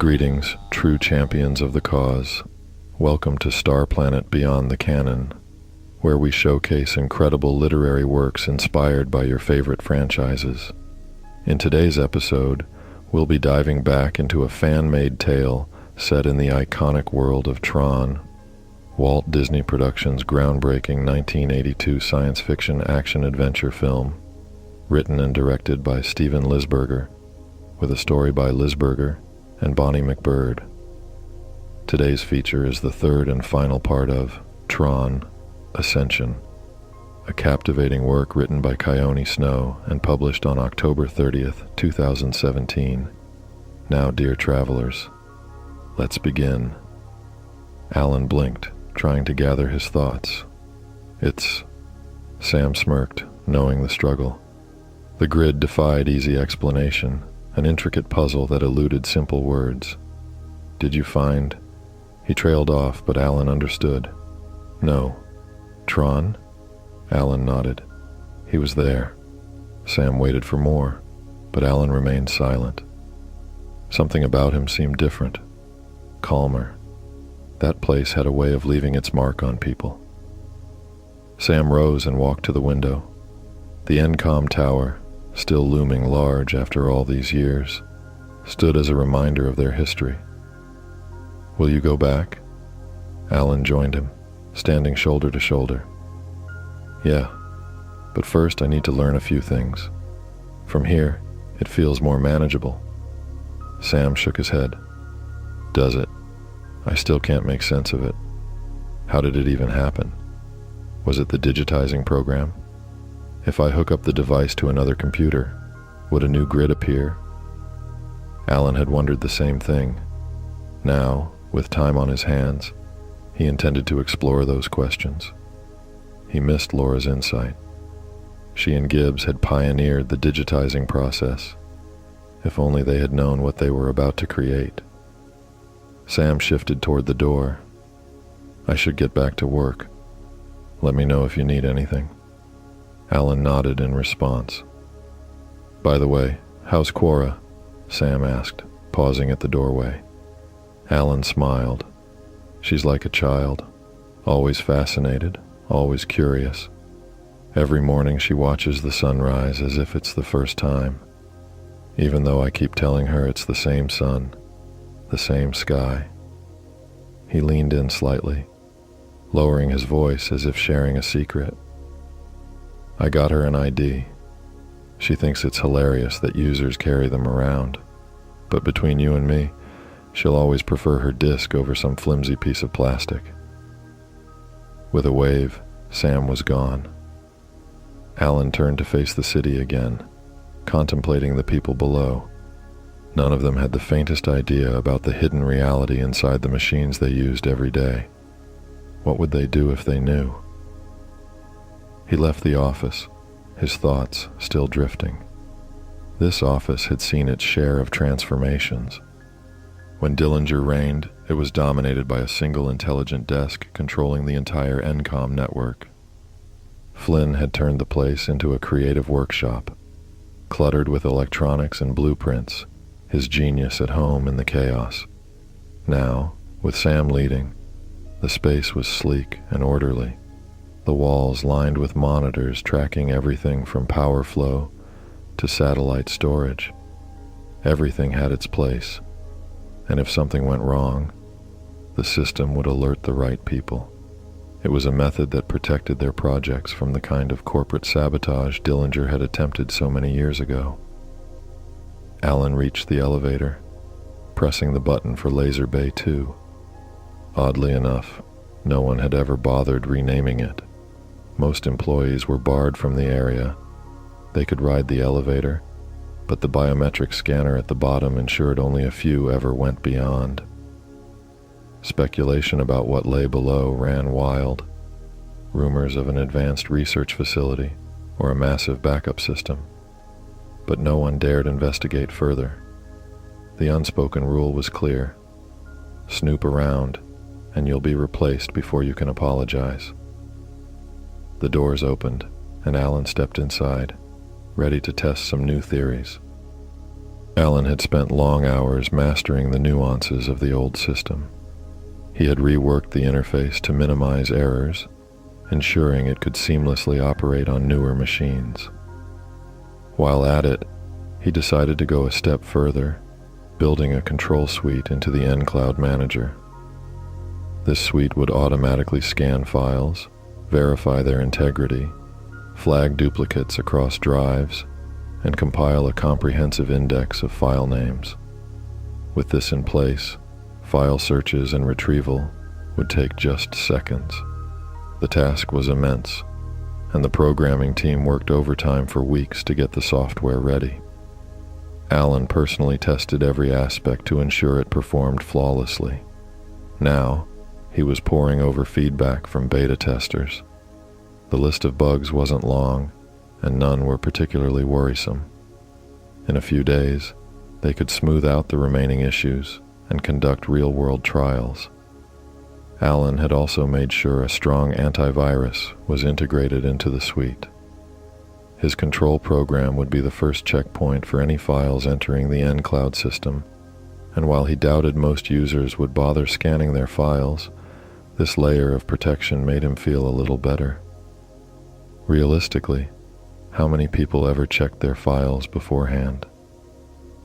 Greetings, true champions of the cause. Welcome to Starplanet Beyond the Canon, where we showcase incredible literary works inspired by your favorite franchises. In today's episode, we'll be diving back into a fan-made tale set in the iconic world of Tron, Walt Disney Productions' groundbreaking 1982 science fiction action-adventure film, written and directed by Steven Lisberger, with a story by Lisberger and Bonnie McBird. Today's feature is the third and final part of Tron, Ascension, a captivating work written by Keone Snow and published on October 30th, 2017. Now, dear travelers, let's begin. Alan blinked, trying to gather his thoughts. Sam smirked, knowing the struggle. The grid defied easy explanation, an intricate puzzle that eluded simple words. Did you find? He trailed off, but Alan understood. No. Tron? Alan nodded. He was there. Sam waited for more, but Alan remained silent. Something about him seemed different, calmer. That place had a way of leaving its mark on people. Sam rose and walked to the window. The ENCOM tower, still looming large after all these years, stood as a reminder of their history. Will you go back? Alan joined him, standing shoulder to shoulder. Yeah, but first I need to learn a few things. From here, it feels more manageable. Sam shook his head. Does it? I still can't make sense of it. How did it even happen? Was it the digitizing program? If I hook up the device to another computer, would a new grid appear? Alan had wondered the same thing. Now, with time on his hands, he intended to explore those questions. He missed Laura's insight. She and Gibbs had pioneered the digitizing process. If only they had known what they were about to create. Sam shifted toward the door. I should get back to work. Let me know if you need anything. Alan nodded in response. By the way, how's Quora? Sam asked, pausing at the doorway. Alan smiled. She's like a child, always fascinated, always curious. Every morning she watches the sunrise as if it's the first time, even though I keep telling her it's the same sun, the same sky. He leaned in slightly, lowering his voice as if sharing a secret. I got her an ID. She thinks it's hilarious that users carry them around, but between you and me, she'll always prefer her disc over some flimsy piece of plastic. With a wave, Sam was gone. Alan turned to face the city again, contemplating the people below. None of them had the faintest idea about the hidden reality inside the machines they used every day. What would they do if they knew? He left the office, his thoughts still drifting. This office had seen its share of transformations. When Dillinger reigned, it was dominated by a single intelligent desk controlling the entire ENCOM network. Flynn had turned the place into a creative workshop, cluttered with electronics and blueprints, his genius at home in the chaos. Now, with Sam leading, the space was sleek and orderly. The walls lined with monitors tracking everything from power flow to satellite storage. Everything had its place, and if something went wrong, the system would alert the right people. It was a method that protected their projects from the kind of corporate sabotage Dillinger had attempted so many years ago. Alan reached the elevator, pressing the button for Laser Bay 2. Oddly enough, no one had ever bothered renaming it. Most employees were barred from the area. They could ride the elevator, but the biometric scanner at the bottom ensured only a few ever went beyond. Speculation about what lay below ran wild. Rumors of an advanced research facility or a massive backup system. But no one dared investigate further. The unspoken rule was clear. Snoop around, and you'll be replaced before you can apologize. The doors opened, and Alan stepped inside, ready to test some new theories. Alan had spent long hours mastering the nuances of the old system. He had reworked the interface to minimize errors, ensuring it could seamlessly operate on newer machines. While at it, he decided to go a step further, building a control suite into the nCloud Manager. This suite would automatically scan files, verify their integrity, flag duplicates across drives, and compile a comprehensive index of file names. With this in place, file searches and retrieval would take just seconds. The task was immense, and the programming team worked overtime for weeks to get the software ready. Alan personally tested every aspect to ensure it performed flawlessly. Now, he was poring over feedback from beta testers. The list of bugs wasn't long, and none were particularly worrisome. In a few days, they could smooth out the remaining issues and conduct real-world trials. Alan had also made sure a strong antivirus was integrated into the suite. His control program would be the first checkpoint for any files entering the nCloud system, and while he doubted most users would bother scanning their files, this layer of protection made him feel a little better. Realistically, how many people ever checked their files beforehand?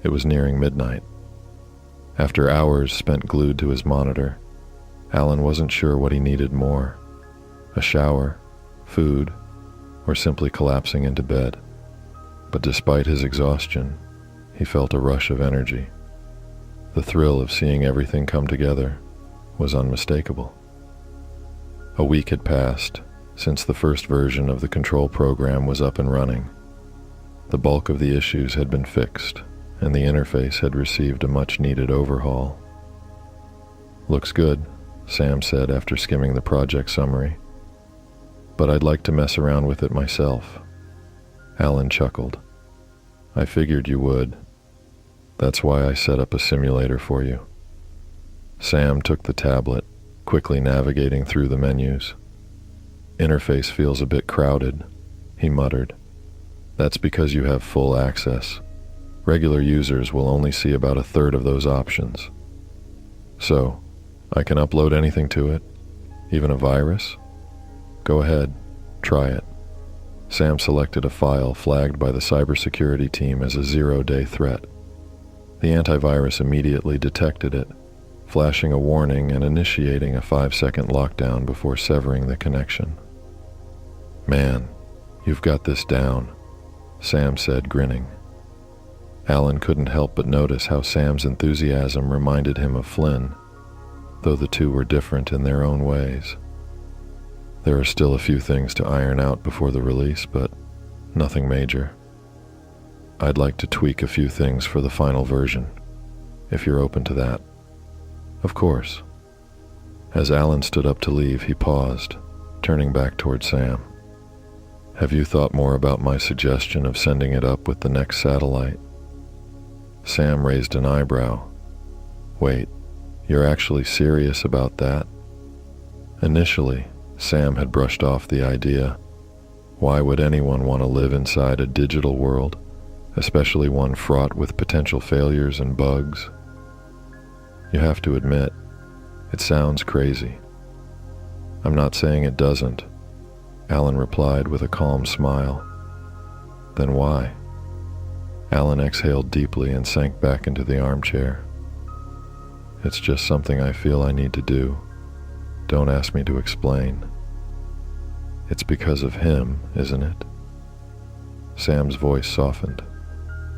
It was nearing midnight. After hours spent glued to his monitor, Alan wasn't sure what he needed more: a shower, food, or simply collapsing into bed. But despite his exhaustion, he felt a rush of energy. The thrill of seeing everything come together was unmistakable. A week had passed since the first version of the control program was up and running. The bulk of the issues had been fixed, and the interface had received a much-needed overhaul. "Looks good," Sam said after skimming the project summary. "But I'd like to mess around with it myself." Alan chuckled. "I figured you would. That's why I set up a simulator for you." Sam took the tablet, quickly navigating through the menus. "Interface feels a bit crowded," he muttered. "That's because you have full access. Regular users will only see about a third of those options. So, I can upload anything to it, even a virus? Go ahead, try it." Sam selected a file flagged by the cybersecurity team as a 0-day threat. The antivirus immediately detected it, flashing a warning and initiating a 5-second lockdown before severing the connection. "Man, you've got this down," Sam said, grinning. Alan couldn't help but notice how Sam's enthusiasm reminded him of Flynn, though the two were different in their own ways. "There are still a few things to iron out before the release, but nothing major. I'd like to tweak a few things for the final version, if you're open to that." "Of course." As Alan stood up to leave, he paused, turning back toward Sam. "Have you thought more about my suggestion of sending it up with the next satellite?" Sam raised an eyebrow. "Wait, you're actually serious about that?" Initially, Sam had brushed off the idea. Why would anyone want to live inside a digital world, especially one fraught with potential failures and bugs? "You have to admit, it sounds crazy." "I'm not saying it doesn't," Alan replied with a calm smile. "Then why?" Alan exhaled deeply and sank back into the armchair. "It's just something I feel I need to do. Don't ask me to explain." "It's because of him, isn't it?" Sam's voice softened.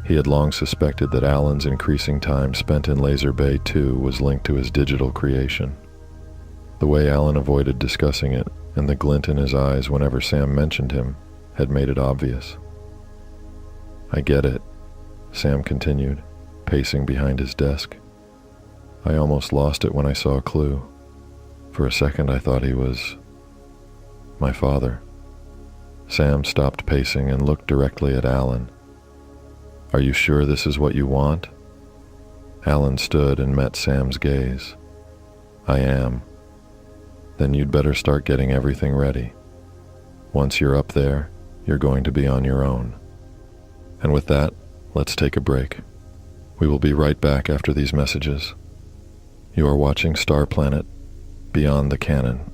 He had long suspected that Alan's increasing time spent in Laser Bay 2 was linked to his digital creation. The way Alan avoided discussing it, and the glint in his eyes whenever Sam mentioned him, had made it obvious. "I get it," Sam continued, pacing behind his desk. "I almost lost it when I saw a clue. For a second I thought he was my father." Sam stopped pacing and looked directly at Alan. "Are you sure this is what you want?" Alan stood and met Sam's gaze. "I am." "Then you'd better start getting everything ready. Once you're up there, you're going to be on your own. And with that, let's take a break." We will be right back after these messages. You are watching Starplanet, Beyond the Canon.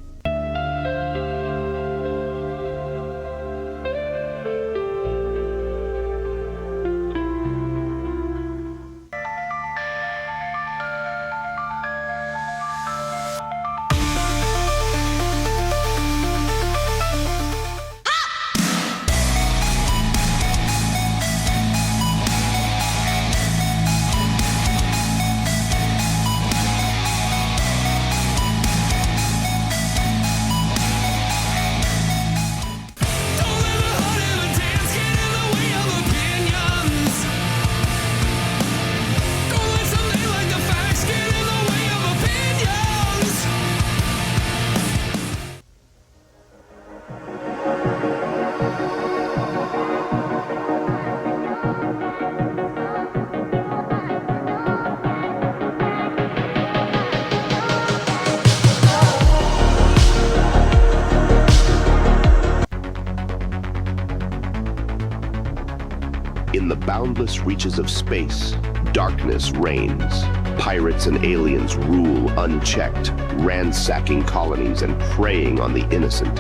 In the boundless reaches of space, darkness reigns. Pirates and aliens rule unchecked, ransacking colonies and preying on the innocent.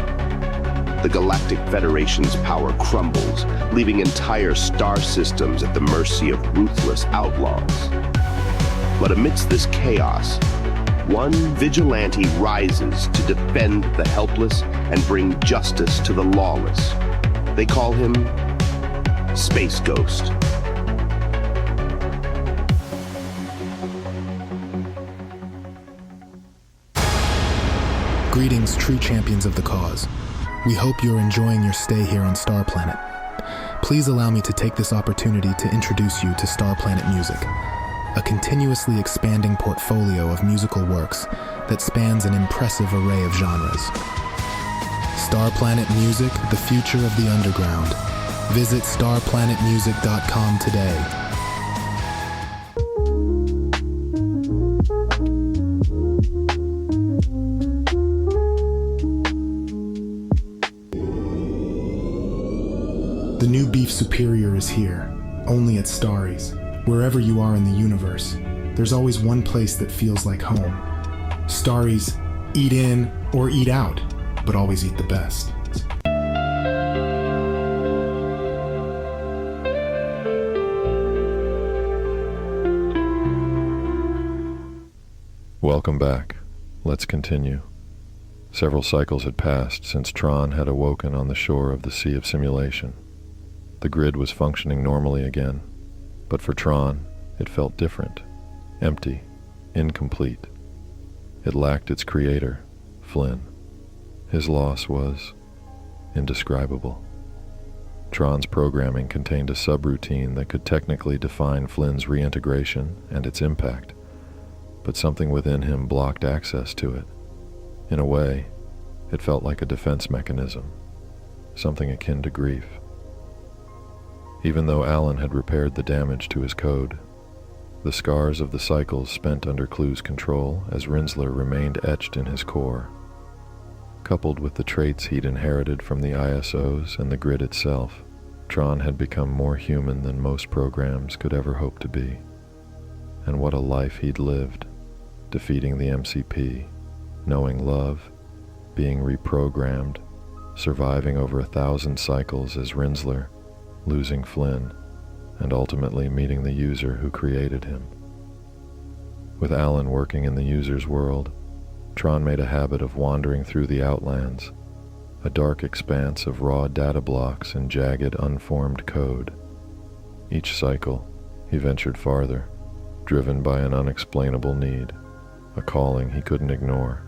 The Galactic Federation's power crumbles, leaving entire star systems at the mercy of ruthless outlaws. But amidst this chaos, one vigilante rises to defend the helpless and bring justice to the lawless. They call him Space Ghost. Greetings, true champions of the cause. We hope you're enjoying your stay here on Starplanet. Please allow me to take this opportunity to introduce you to Starplanet Music, a continuously expanding portfolio of musical works that spans an impressive array of genres. Starplanet Music, the future of the underground. Visit starplanetmusic.com today. The new Beef Superior is here, only at Starry's. Wherever you are in the universe, there's always one place that feels like home. Starry's, eat in or eat out, but always eat the best. Welcome back. Let's continue. Several cycles had passed since Tron had awoken on the shore of the Sea of Simulation. The grid was functioning normally again, but for Tron, it felt different, empty, incomplete. It lacked its creator, Flynn. His loss was indescribable. Tron's programming contained a subroutine that could technically define Flynn's reintegration and its impact, but something within him blocked access to it. In a way, it felt like a defense mechanism, something akin to grief. Even though Alan had repaired the damage to his code, the scars of the cycles spent under Clue's control as Rinzler remained etched in his core. Coupled with the traits he'd inherited from the ISOs and the grid itself, Tron had become more human than most programs could ever hope to be. And what a life he'd lived, defeating the MCP, knowing love, being reprogrammed, surviving over 1,000 cycles as Rinzler, losing Flynn, and ultimately meeting the user who created him. With Alan working in the user's world, Tron made a habit of wandering through the Outlands, a dark expanse of raw data blocks and jagged, unformed code. Each cycle, he ventured farther, driven by an unexplainable need, a calling he couldn't ignore.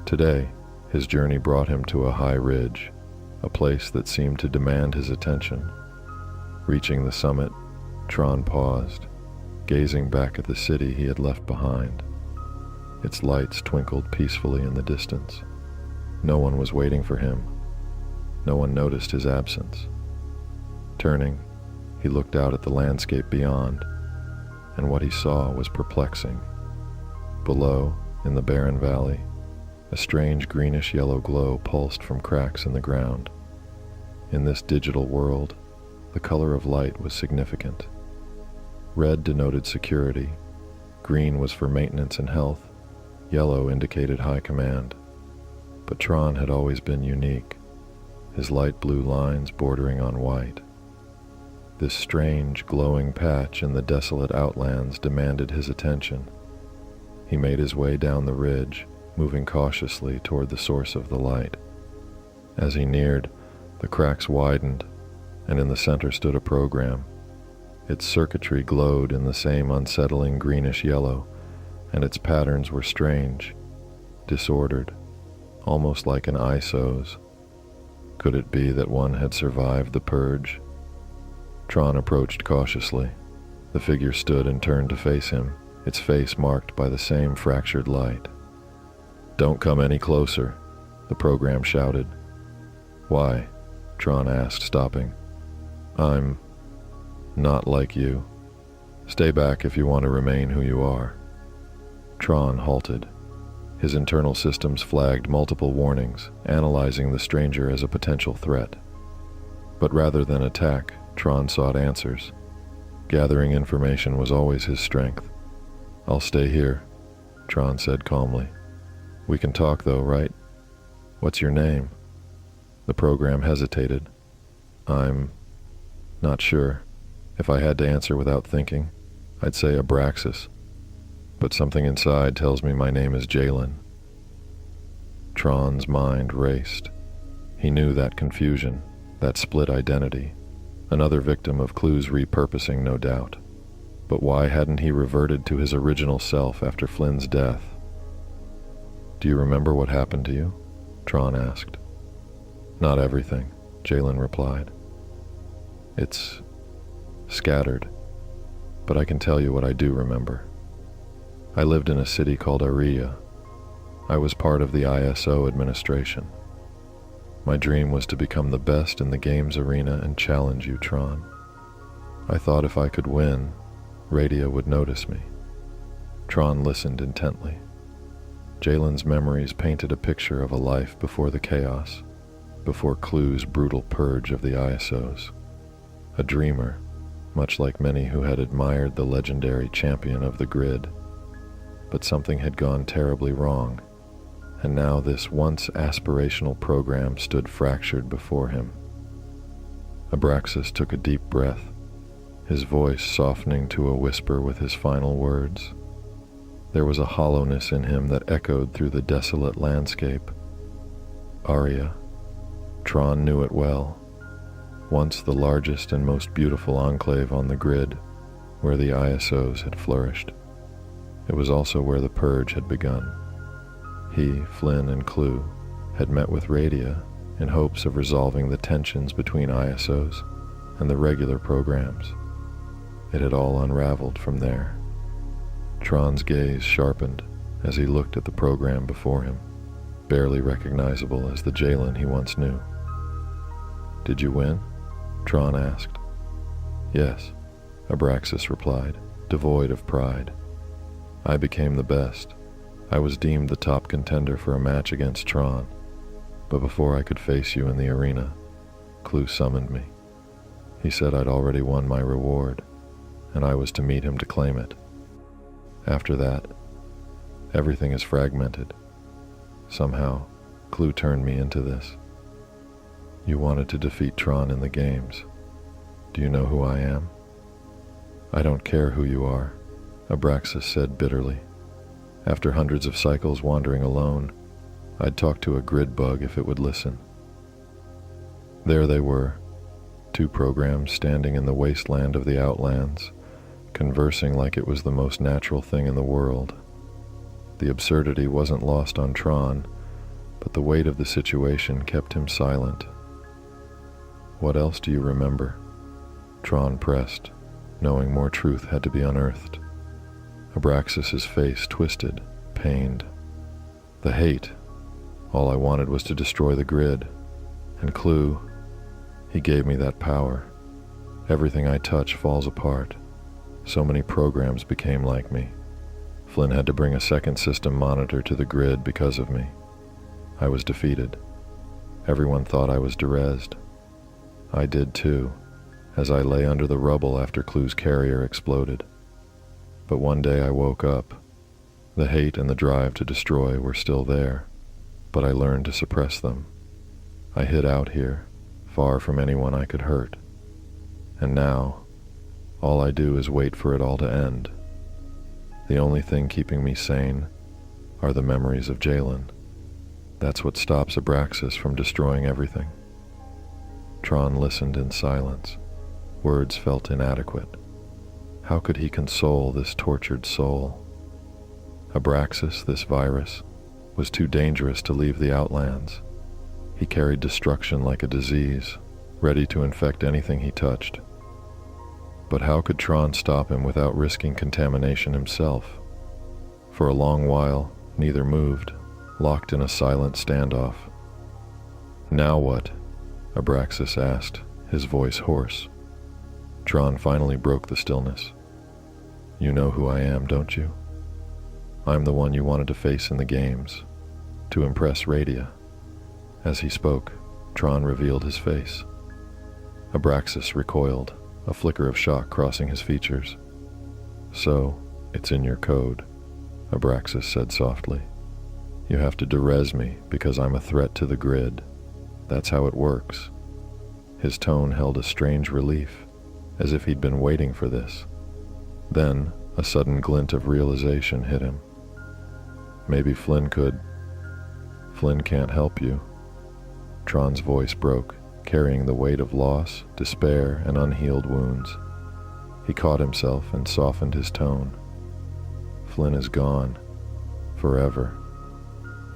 Today, his journey brought him to a high ridge, a place that seemed to demand his attention. Reaching the summit, Tron paused, gazing back at the city he had left behind. Its lights twinkled peacefully in the distance. No one was waiting for him. No one noticed his absence. Turning, he looked out at the landscape beyond, and what he saw was perplexing. Below, in the barren valley, a strange greenish-yellow glow pulsed from cracks in the ground. In this digital world, the color of light was significant. Red denoted security, green was for maintenance and health, yellow indicated high command. But Tron had always been unique, his light blue lines bordering on white. This strange, glowing patch in the desolate outlands demanded his attention. He made his way down the ridge, moving cautiously toward the source of the light. As he neared, the cracks widened, and in the center stood a program. Its circuitry glowed in the same unsettling greenish yellow, and its patterns were strange, disordered, almost like an ISO's. Could it be that one had survived the purge? Tron approached cautiously. The figure stood and turned to face him, its face marked by the same fractured light. "Don't come any closer," the program shouted. "Why?" Tron asked, stopping. "I'm not like you. Stay back if you want to remain who you are." Tron halted. His internal systems flagged multiple warnings, analyzing the stranger as a potential threat. But rather than attack, Tron sought answers. Gathering information was always his strength. "I'll stay here," Tron said calmly. "We can talk though, right? What's your name?" The program hesitated. "I'm not sure. If I had to answer without thinking, I'd say Abraxas. But something inside tells me my name is Jalen." Tron's mind raced. He knew that confusion, that split identity. Another victim of Clue's repurposing, no doubt. But why hadn't he reverted to his original self after Flynn's death? "Do you remember what happened to you?" Tron asked. "Not everything," Jalen replied. "It's scattered, but I can tell you what I do remember. I lived in a city called Arius. I was part of the ISO administration. My dream was to become the best in the game's arena and challenge you, Tron. I thought if I could win, Radia would notice me." Tron listened intently. Jalen's memories painted a picture of a life before the chaos, before Clue's brutal purge of the ISOs. A dreamer, much like many who had admired the legendary champion of the grid. But something had gone terribly wrong, and now this once aspirational program stood fractured before him. Abraxas took a deep breath, his voice softening to a whisper with his final words. There was a hollowness in him that echoed through the desolate landscape. Aria. Tron knew it well. Once the largest and most beautiful enclave on the grid, where the ISOs had flourished. It was also where the purge had begun. He, Flynn, and Clue had met with Radia in hopes of resolving the tensions between ISOs and the regular programs. It had all unraveled from there. Tron's gaze sharpened as he looked at the program before him, barely recognizable as the Jalen he once knew. "Did you win?" Tron asked. "Yes," Abraxas replied, devoid of pride. "I became the best. I was deemed the top contender for a match against Tron. But before I could face you in the arena, Clue summoned me. He said I'd already won my reward, and I was to meet him to claim it. After that, everything is fragmented. Somehow, Clue turned me into this. You wanted to defeat Tron in the games. Do you know who I am?" "I don't care who you are," Abraxas said bitterly. "After hundreds of cycles wandering alone, I'd talk to a grid bug if it would listen." There they were, two programs standing in the wasteland of the Outlands, conversing like it was the most natural thing in the world. The absurdity wasn't lost on Tron, but the weight of the situation kept him silent. "What else do you remember?" Tron pressed, knowing more truth had to be unearthed. Abraxas's face twisted, pained. "The hate. All I wanted was to destroy the grid. And Clue, he gave me that power. Everything I touch falls apart. So many programs became like me. Flynn had to bring a second system monitor to the grid because of me. I was defeated. Everyone thought I was derezzed. I did too, as I lay under the rubble after Clue's carrier exploded. But one day I woke up. The hate and the drive to destroy were still there, but I learned to suppress them. I hid out here, far from anyone I could hurt. And now, all I do is wait for it all to end. The only thing keeping me sane are the memories of Jalen. That's what stops Abraxas from destroying everything. Tron listened in silence. Words felt inadequate. How could he console this tortured soul? Abraxas, this virus, was too dangerous to leave the Outlands. He carried destruction like a disease, ready to infect anything he touched. But how could Tron stop him without risking contamination himself? For a long while, neither moved, locked in a silent standoff. "Now what?" Abraxas asked, his voice hoarse. Tron finally broke the stillness. "You know who I am, don't you? I'm the one you wanted to face in the games, to impress Radia." As he spoke, Tron revealed his face. Abraxas recoiled, a flicker of shock crossing his features. "So, it's in your code," Abraxas said softly. "You have to derez me because I'm a threat to the grid. That's how it works." His tone held a strange relief, as if he'd been waiting for this. Then, a sudden glint of realization hit him. "Maybe Flynn could." "Flynn can't help you." Tron's voice broke, carrying the weight of loss, despair, and unhealed wounds. He caught himself and softened his tone. "Flynn is gone. Forever.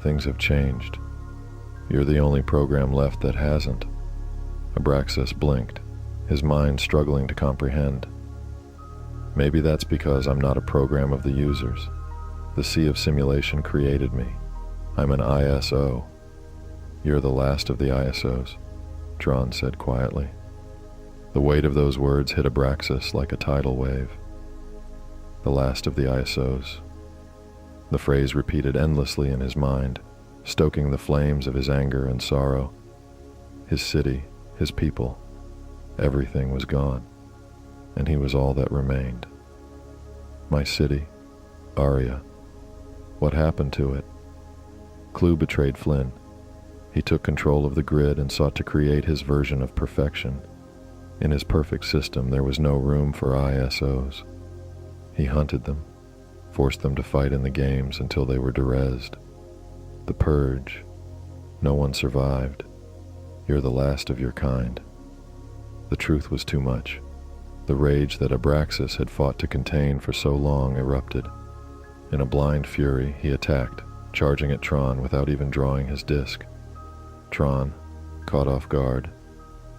Things have changed. You're the only program left that hasn't." Abraxas blinked, his mind struggling to comprehend. "Maybe that's because I'm not a program of the users. The sea of simulation created me. I'm an ISO. You're the last of the ISOs," Tron said quietly. The weight of those words hit Abraxas like a tidal wave. "The last of the ISOs." The phrase repeated endlessly in his mind, stoking the flames of his anger and sorrow. His city, his people, everything was gone, and he was all that remained. My city, Aria. What happened to it? Clue betrayed Flynn. He took control of the grid and sought to create his version of perfection. In his perfect system, there was no room for ISOs. He hunted them, forced them to fight in the games until they were derezed. The purge. No one survived. You're the last of your kind. The truth was too much. The rage that Abraxas had fought to contain for so long erupted. In a blind fury, he attacked, charging at Tron without even drawing his disc. Tron, caught off guard,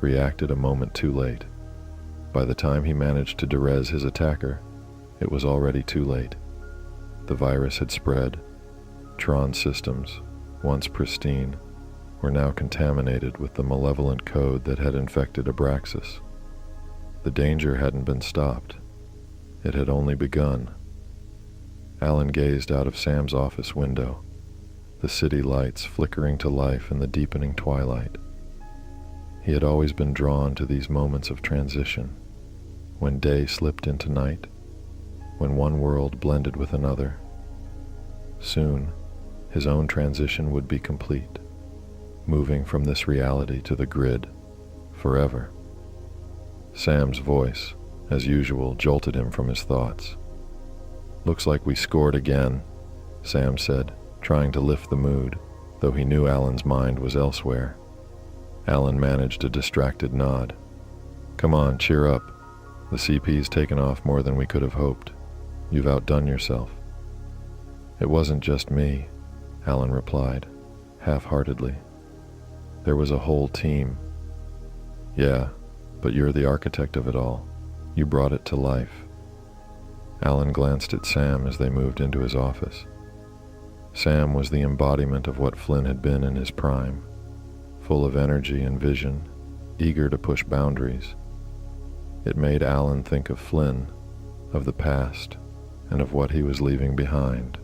reacted a moment too late. By the time he managed to derez his attacker, it was already too late. The virus had spread. Tron's systems, once pristine, were now contaminated with the malevolent code that had infected Abraxas. The danger hadn't been stopped. It had only begun. Alan gazed out of Sam's office window, the city lights flickering to life in the deepening twilight. He had always been drawn to these moments of transition, when day slipped into night, when one world blended with another. Soon, his own transition would be complete, moving from this reality to the grid, forever. Sam's voice, as usual, jolted him from his thoughts. "Looks like we scored again," Sam said, trying to lift the mood, though he knew Alan's mind was elsewhere. Alan managed a distracted nod. "Come on, cheer up. The CP's taken off more than we could have hoped. You've outdone yourself." "It wasn't just me," Alan replied, half-heartedly. "There was a whole team." "Yeah, but you're the architect of it all. You brought it to life." Alan glanced at Sam as they moved into his office. Sam was the embodiment of what Flynn had been in his prime, full of energy and vision, eager to push boundaries. It made Alan think of Flynn, of the past, and of what he was leaving behind.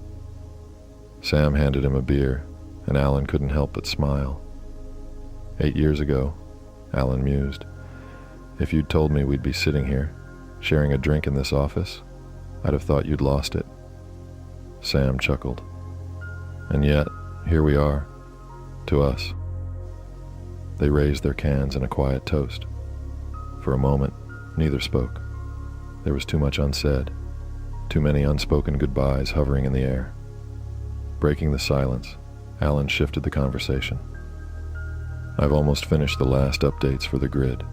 Sam handed him a beer, and Alan couldn't help but smile. 8 years ago, Alan mused, if you'd told me we'd be sitting here, sharing a drink in this office, I'd have thought you'd lost it." Sam chuckled. "And yet, here we are. To us." They raised their cans in a quiet toast. For a moment, neither spoke. There was too much unsaid, too many unspoken goodbyes hovering in the air. Breaking the silence, Alan shifted the conversation. "I've almost finished the last updates for the grid.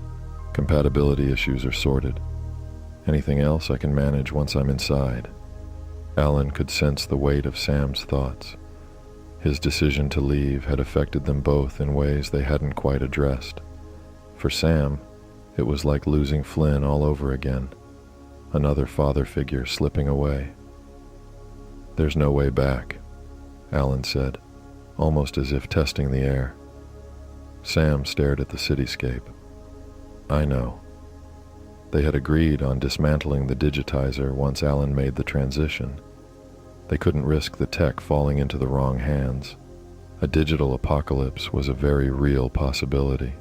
Compatibility issues are sorted. Anything else I can manage once I'm inside." Alan could sense the weight of Sam's thoughts. His decision to leave had affected them both in ways they hadn't quite addressed. For Sam, it was like losing Flynn all over again, another father figure slipping away. "There's no way back," Alan said, almost as if testing the air. Sam stared at the cityscape. "I know." They had agreed on dismantling the digitizer once Alan made the transition. They couldn't risk the tech falling into the wrong hands. A digital apocalypse was a very real possibility.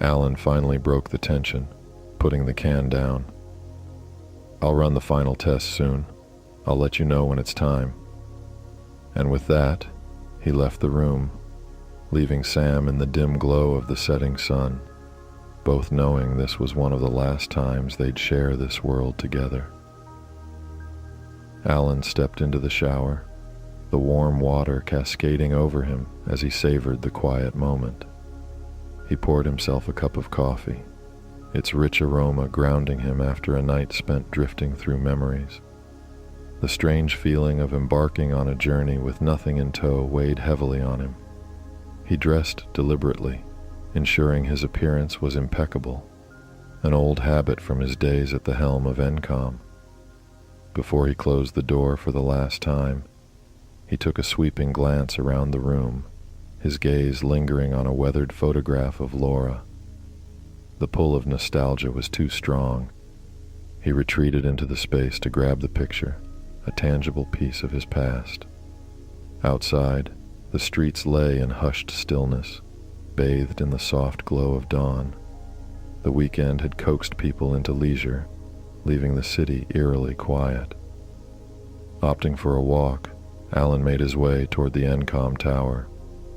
Alan finally broke the tension, putting the can down. "I'll run the final test soon. I'll let you know when it's time." And with that, he left the room, leaving Sam in the dim glow of the setting sun, both knowing this was one of the last times they'd share this world together. Alan stepped into the shower, the warm water cascading over him as he savored the quiet moment. He poured himself a cup of coffee, its rich aroma grounding him after a night spent drifting through memories. The strange feeling of embarking on a journey with nothing in tow weighed heavily on him. He dressed deliberately, ensuring his appearance was impeccable, an old habit from his days at the helm of ENCOM. Before he closed the door for the last time, he took a sweeping glance around the room, his gaze lingering on a weathered photograph of Laura. The pull of nostalgia was too strong. He retreated into the space to grab the picture, a tangible piece of his past. Outside, the streets lay in hushed stillness, bathed in the soft glow of dawn. The weekend had coaxed people into leisure, leaving the city eerily quiet. Opting for a walk, Alan made his way toward the ENCOM tower,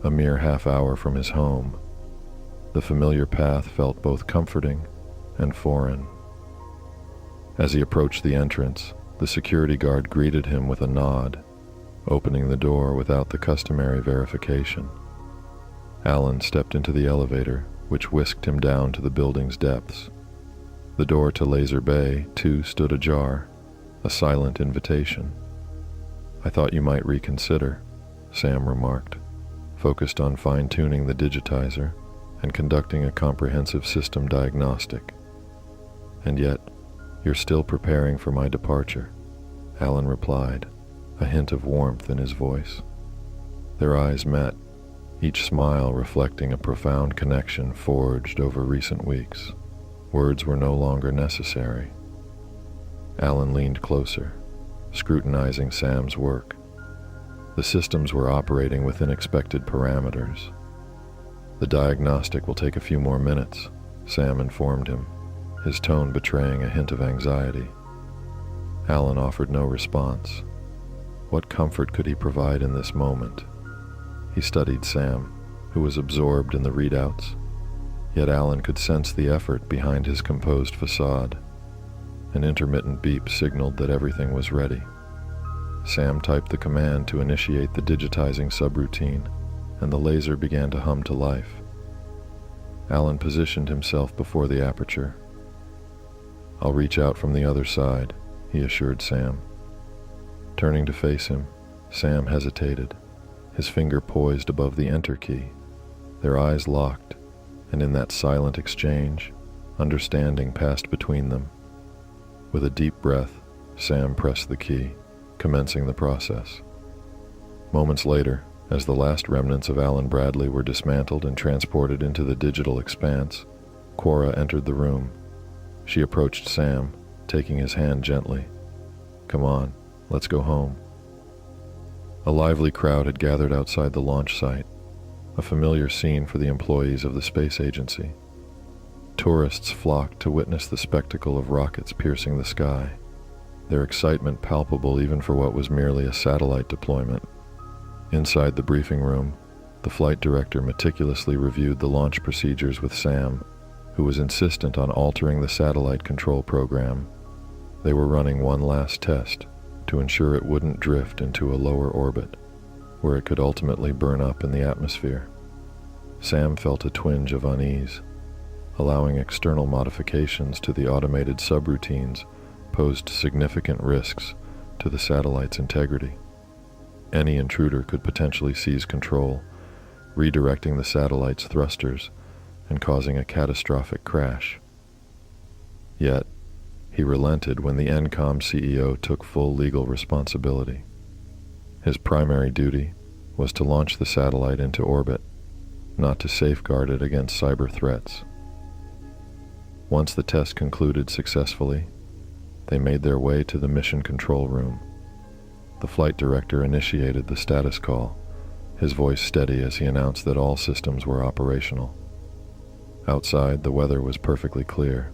a mere half-hour from his home. The familiar path felt both comforting and foreign. As he approached the entrance, the security guard greeted him with a nod, opening the door without the customary verification. Alan stepped into the elevator, which whisked him down to the building's depths. The door to Laser Bay, too, stood ajar, a silent invitation. "I thought you might reconsider," Sam remarked, focused on fine-tuning the digitizer and conducting a comprehensive system diagnostic. "And yet, you're still preparing for my departure," Alan replied, a hint of warmth in his voice. Their eyes met, each smile reflecting a profound connection forged over recent weeks. Words were no longer necessary. Alan leaned closer, scrutinizing Sam's work. The systems were operating within expected parameters. "The diagnostic will take a few more minutes," Sam informed him, his tone betraying a hint of anxiety. Alan offered no response. What comfort could he provide in this moment? He studied Sam, who was absorbed in the readouts, yet Alan could sense the effort behind his composed facade. An intermittent beep signaled that everything was ready. Sam typed the command to initiate the digitizing subroutine, and the laser began to hum to life. Alan positioned himself before the aperture. "I'll reach out from the other side," he assured Sam. Turning to face him, Sam hesitated, his finger poised above the enter key. Their eyes locked, and in that silent exchange, understanding passed between them. With a deep breath, Sam pressed the key, commencing the process. Moments later, as the last remnants of Alan Bradley were dismantled and transported into the digital expanse, Cora entered the room. She approached Sam, taking his hand gently. "Come on, let's go home." A lively crowd had gathered outside the launch site, a familiar scene for the employees of the space agency. Tourists flocked to witness the spectacle of rockets piercing the sky. their excitement palpable even for what was merely a satellite deployment. Inside the briefing room, the flight director meticulously reviewed the launch procedures with Sam, who was insistent on altering the satellite control program. They were running one last test to ensure it wouldn't drift into a lower orbit, where it could ultimately burn up in the atmosphere. Sam felt a twinge of unease. Allowing external modifications to the automated subroutines posed significant risks to the satellite's integrity. Any intruder could potentially seize control, redirecting the satellite's thrusters and causing a catastrophic crash. Yet, he relented when the ENCOM CEO took full legal responsibility. His primary duty was to launch the satellite into orbit, not to safeguard it against cyber threats. Once the test concluded successfully, they made their way to the mission control room. The flight director initiated the status call, his voice steady as he announced that all systems were operational. Outside, the weather was perfectly clear,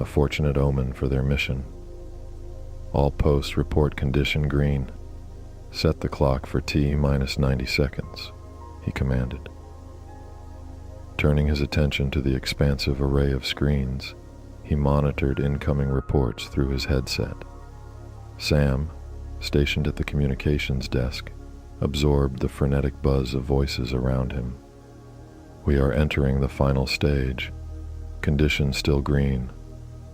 a fortunate omen for their mission. All posts report condition green. Set the clock for T-minus 90 seconds, he commanded. Turning his attention to the expansive array of screens, he monitored incoming reports through his headset. Sam, stationed at the communications desk, absorbed the frenetic buzz of voices around him. We are entering the final stage. Condition still green.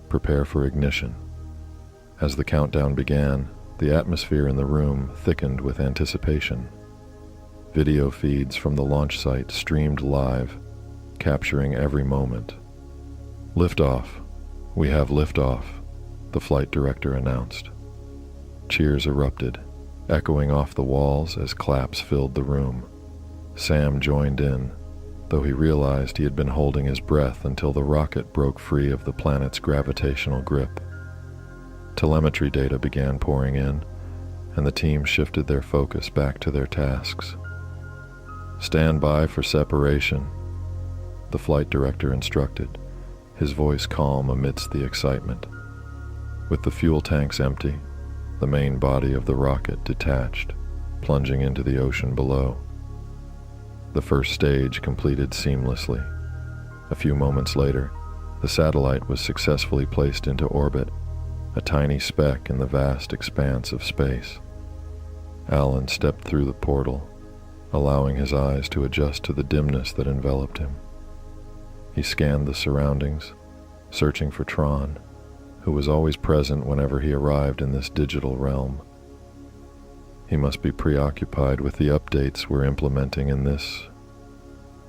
Prepare for ignition. As the countdown began, the atmosphere in the room thickened with anticipation. Video feeds from the launch site streamed live, capturing every moment. "Liftoff. We have liftoff," the flight director announced. Cheers erupted, echoing off the walls as claps filled the room. Sam joined in, though he realized he had been holding his breath until the rocket broke free of the planet's gravitational grip. Telemetry data began pouring in, and the team shifted their focus back to their tasks. "Stand by for separation," the flight director instructed, his voice calm amidst the excitement. With the fuel tanks empty, the main body of the rocket detached, plunging into the ocean below. The first stage completed seamlessly. A few moments later, the satellite was successfully placed into orbit, a tiny speck in the vast expanse of space. Alan stepped through the portal, allowing his eyes to adjust to the dimness that enveloped him. He scanned the surroundings, searching for Tron, who was always present whenever he arrived in this digital realm. He must be preoccupied with the updates we're implementing in this,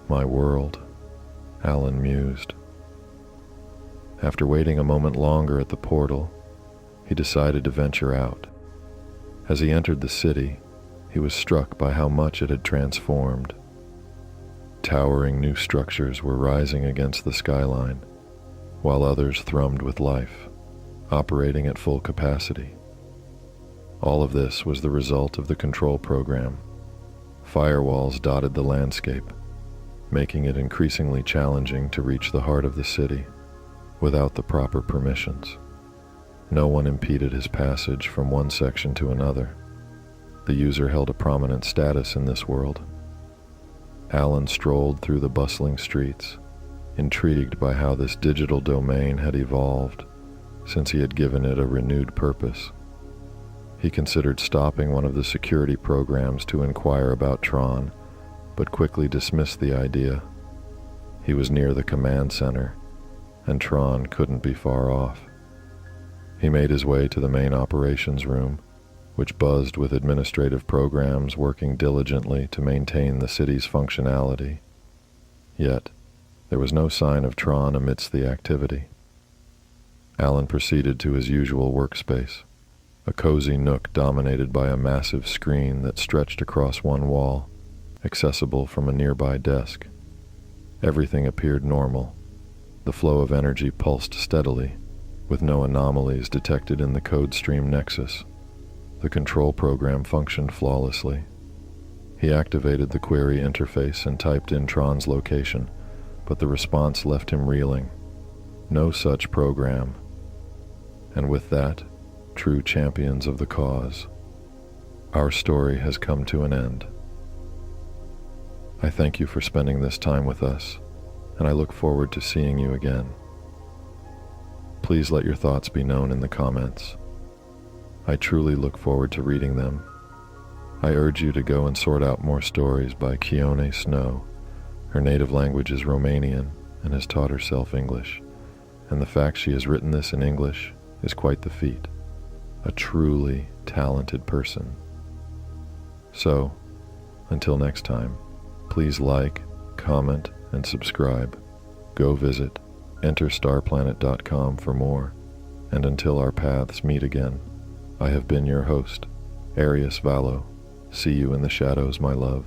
my world, Alan mused. After waiting a moment longer at the portal, he decided to venture out. As he entered the city, he was struck by how much it had transformed. Towering new structures were rising against the skyline, while others thrummed with life, operating at full capacity. All of this was the result of the control program. Firewalls dotted the landscape, making it increasingly challenging to reach the heart of the city without the proper permissions. No one impeded his passage from one section to another. The user held a prominent status in this world. Alan strolled through the bustling streets, intrigued by how this digital domain had evolved since he had given it a renewed purpose. He considered stopping one of the security programs to inquire about Tron, but quickly dismissed the idea. He was near the command center, and Tron couldn't be far off. He made his way to the main operations room, which buzzed with administrative programs working diligently to maintain the city's functionality. Yet, there was no sign of Tron amidst the activity. Alan proceeded to his usual workspace, a cozy nook dominated by a massive screen that stretched across one wall, accessible from a nearby desk. Everything appeared normal. The flow of energy pulsed steadily, with no anomalies detected in the code stream nexus. The control program functioned flawlessly. He activated the query interface and typed in Tron's location, but the response left him reeling. No such program. And with that, true champions of the cause. Our story has come to an end. I thank you for spending this time with us, and I look forward to seeing you again. Please let your thoughts be known in the comments. I truly look forward to reading them. I urge you to go and sort out more stories by Keone Snow. Her native language is Romanian and has taught herself English, and the fact she has written this in English is quite the feat. A truly talented person. So, until next time, please like, comment, and subscribe. Go visit enterstarplanet.com for more, and until our paths meet again, I have been your host, Arius Vallo. See you in the shadows, my love.